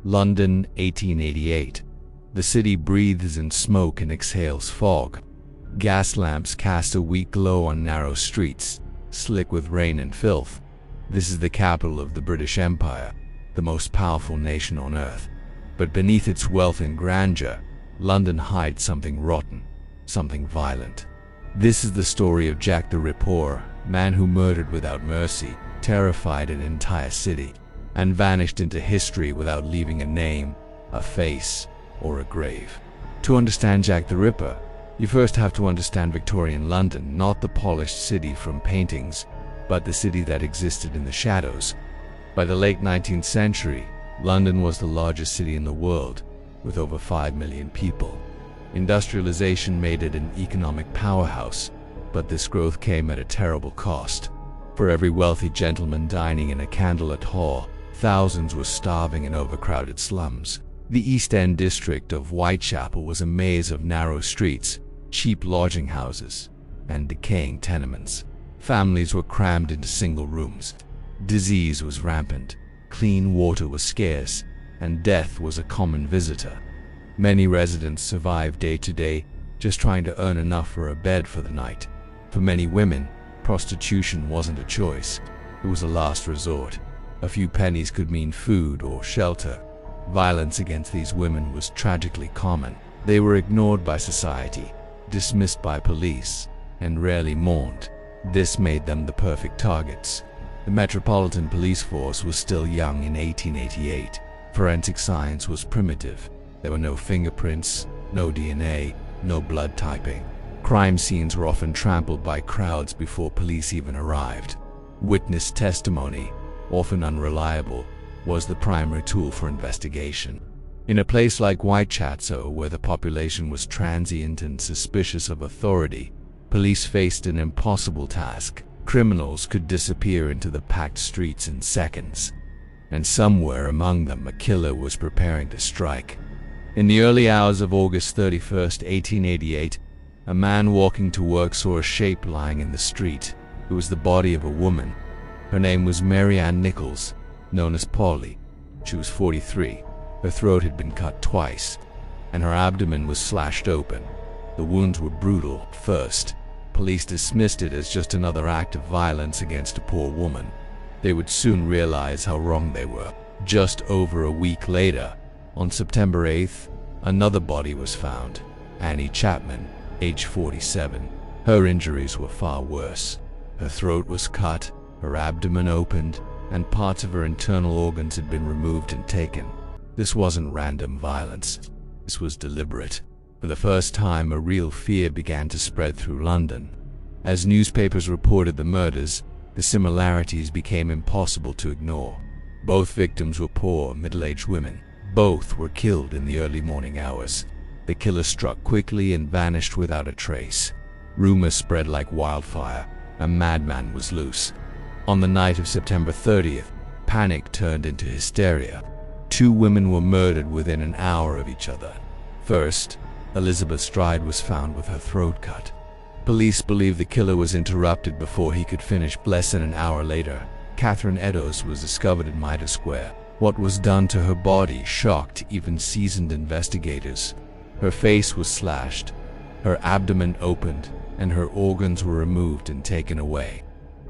London, 1888. The city breathes in smoke and exhales fog. Gas lamps cast a weak glow on narrow streets, slick with rain and filth. This is the capital of the British Empire, the most powerful nation on earth. But beneath its wealth and grandeur, London hides something rotten, something violent. This is the story of Jack the Ripper, man who murdered without mercy, terrified an entire city, and vanished into history without leaving a name, a face, or a grave. To understand Jack the Ripper, you first have to understand Victorian London, not the polished city from paintings, but the city that existed in the shadows. By the late 19th century, London was the largest city in the world, with over 5 million people. Industrialization made it an economic powerhouse, but this growth came at a terrible cost. For every wealthy gentleman dining in a candlelit hall, thousands were starving in overcrowded slums. The East End district of Whitechapel was a maze of narrow streets, cheap lodging houses, and decaying tenements. Families were crammed into single rooms. Disease was rampant, clean water was scarce, and death was a common visitor. Many residents survived day to day, just trying to earn enough for a bed for the night. For many women, prostitution wasn't a choice, it was a last resort. A few pennies could mean food or shelter. Violence against these women was tragically common. They were ignored by society, dismissed by police, and rarely mourned. This made them the perfect targets. The Metropolitan Police Force was still young in 1888. Forensic science was primitive. There were no fingerprints, no DNA, no blood typing. Crime scenes were often trampled by crowds before police even arrived. Witness testimony, often unreliable, was the primary tool for investigation. In a place like Whitechapel, where the population was transient and suspicious of authority, police faced an impossible task. Criminals could disappear into the packed streets in seconds, and somewhere among them a killer was preparing to strike. In the early hours of August 31st, 1888, a man walking to work saw a shape lying in the street. It was the body of a woman. Her name was Mary Ann Nichols, known as Polly. She was 43. Her throat had been cut twice, and her abdomen was slashed open. The wounds were brutal at first. Police dismissed it as just another act of violence against a poor woman. They would soon realize how wrong they were. Just over a week later, on September 8th, another body was found. Annie Chapman, age 47. Her injuries were far worse. Her throat was cut, her abdomen opened, and parts of her internal organs had been removed and taken. This wasn't random violence. This was deliberate. For the first time, a real fear began to spread through London. As newspapers reported the murders, the similarities became impossible to ignore. Both victims were poor, middle-aged women. Both were killed in the early morning hours. The killer struck quickly and vanished without a trace. Rumors spread like wildfire. A madman was loose. On the night of September 30th, panic turned into hysteria. 2 women were murdered within an hour of each other. First, Elizabeth Stride was found with her throat cut. Police believe the killer was interrupted before he could finish. Less than an hour later, Catherine Eddowes was discovered in Mitre Square. What was done to her body shocked even seasoned investigators. Her face was slashed, her abdomen opened, and her organs were removed and taken away.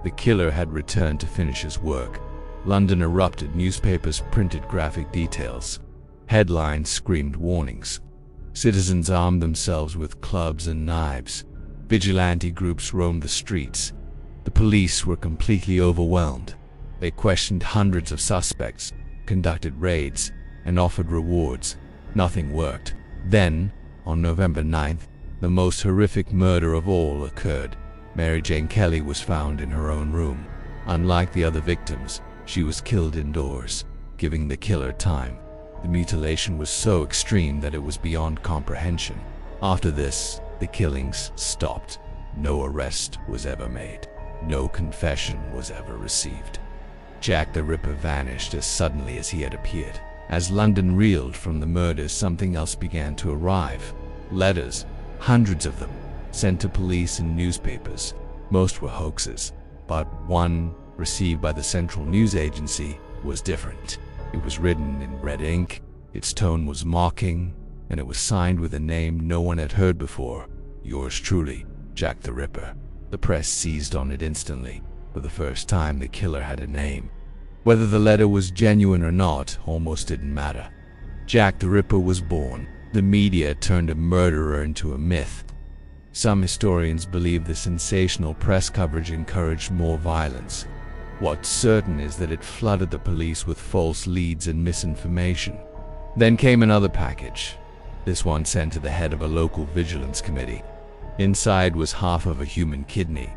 The killer had returned to finish his work. London erupted. Newspapers printed graphic details. Headlines screamed warnings. Citizens armed themselves with clubs and knives. Vigilante groups roamed the streets. The police were completely overwhelmed. They questioned hundreds of suspects, conducted raids, and offered rewards. Nothing worked. Then, on November 9th, the most horrific murder of all occurred. Mary Jane Kelly was found in her own room. Unlike the other victims, she was killed indoors, giving the killer time. The mutilation was so extreme that it was beyond comprehension. After this, the killings stopped. No arrest was ever made. No confession was ever received. Jack the Ripper vanished as suddenly as he had appeared. As London reeled from the murders, something else began to arrive. Letters, hundreds of them, sent to police and newspapers. Most were hoaxes, but one, received by the Central News Agency, was different. It was written in red ink, its tone was mocking, and it was signed with a name no one had heard before. Yours truly, Jack the Ripper. The press seized on it instantly. For the first time, the killer had a name. Whether the letter was genuine or not almost didn't matter. Jack the Ripper was born. The media turned a murderer into a myth. Some historians believe the sensational press coverage encouraged more violence. What's certain is that it flooded the police with false leads and misinformation. Then came another package, this one sent to the head of a local vigilance committee. Inside was half of a human kidney.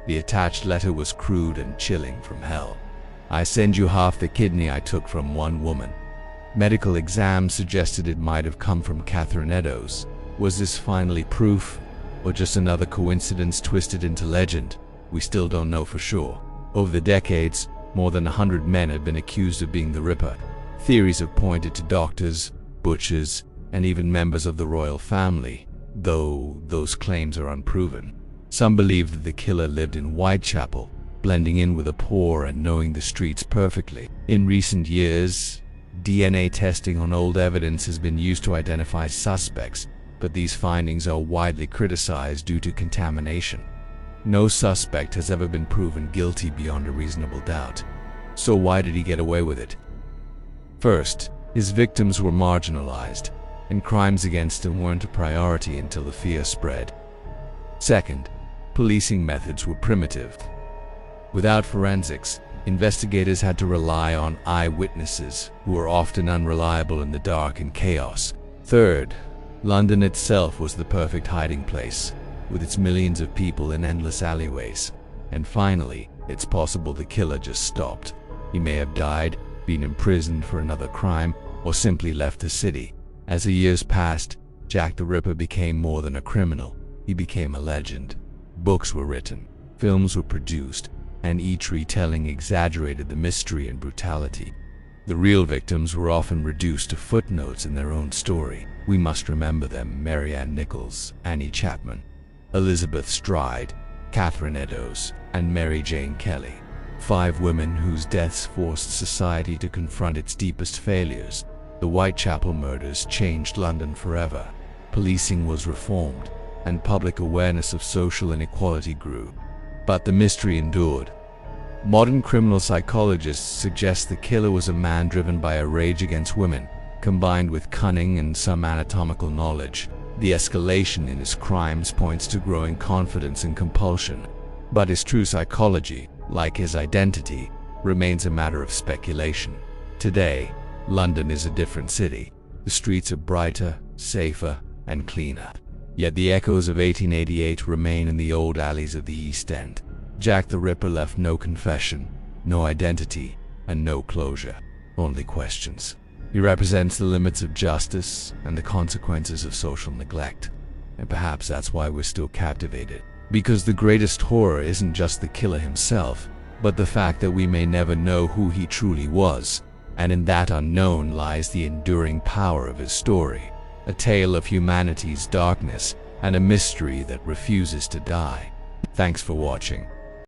The attached letter was crude and chilling from hell. I send you half the kidney I took from one woman. Medical exams suggested it might have come from Catherine Eddowes. Was this finally proof, or just another coincidence twisted into legend? We still don't know for sure. Over the decades, more than 100 men have been accused of being the Ripper. Theories have pointed to doctors, butchers, and even members of the royal family, though those claims are unproven. Some believe that the killer lived in Whitechapel, blending in with the poor and knowing the streets perfectly. In recent years, DNA testing on old evidence has been used to identify suspects, but these findings are widely criticized due to contamination. No suspect has ever been proven guilty beyond a reasonable doubt. So why did he get away with it? First, his victims were marginalized, and crimes against them weren't a priority until the fear spread. Second, policing methods were primitive. Without forensics, investigators had to rely on eyewitnesses, who were often unreliable in the dark and chaos. Third, London itself was the perfect hiding place, with its millions of people in endless alleyways. And finally, it's possible the killer just stopped. He may have died, been imprisoned for another crime, or simply left the city. As the years passed, Jack the Ripper became more than a criminal. He became a legend. Books were written, films were produced, and each retelling exaggerated the mystery and brutality. The real victims were often reduced to footnotes in their own story. We must remember them: Mary Ann Nichols, Annie Chapman, Elizabeth Stride, Catherine Eddowes, and Mary Jane Kelly. 5 women whose deaths forced society to confront its deepest failures. The Whitechapel murders changed London forever. Policing was reformed, and public awareness of social inequality grew. But the mystery endured. Modern criminal psychologists suggest the killer was a man driven by a rage against women, combined with cunning and some anatomical knowledge. The escalation in his crimes points to growing confidence and compulsion. But his true psychology, like his identity, remains a matter of speculation. Today, London is a different city. The streets are brighter, safer, and cleaner. Yet the echoes of 1888 remain in the old alleys of the East End. Jack the Ripper left no confession, no identity, and no closure. Only questions. He represents the limits of justice and the consequences of social neglect. And perhaps that's why we're still captivated. Because the greatest horror isn't just the killer himself, but the fact that we may never know who he truly was. And in that unknown lies the enduring power of his story. A tale of humanity's darkness and a mystery that refuses to die. Thanks for watching.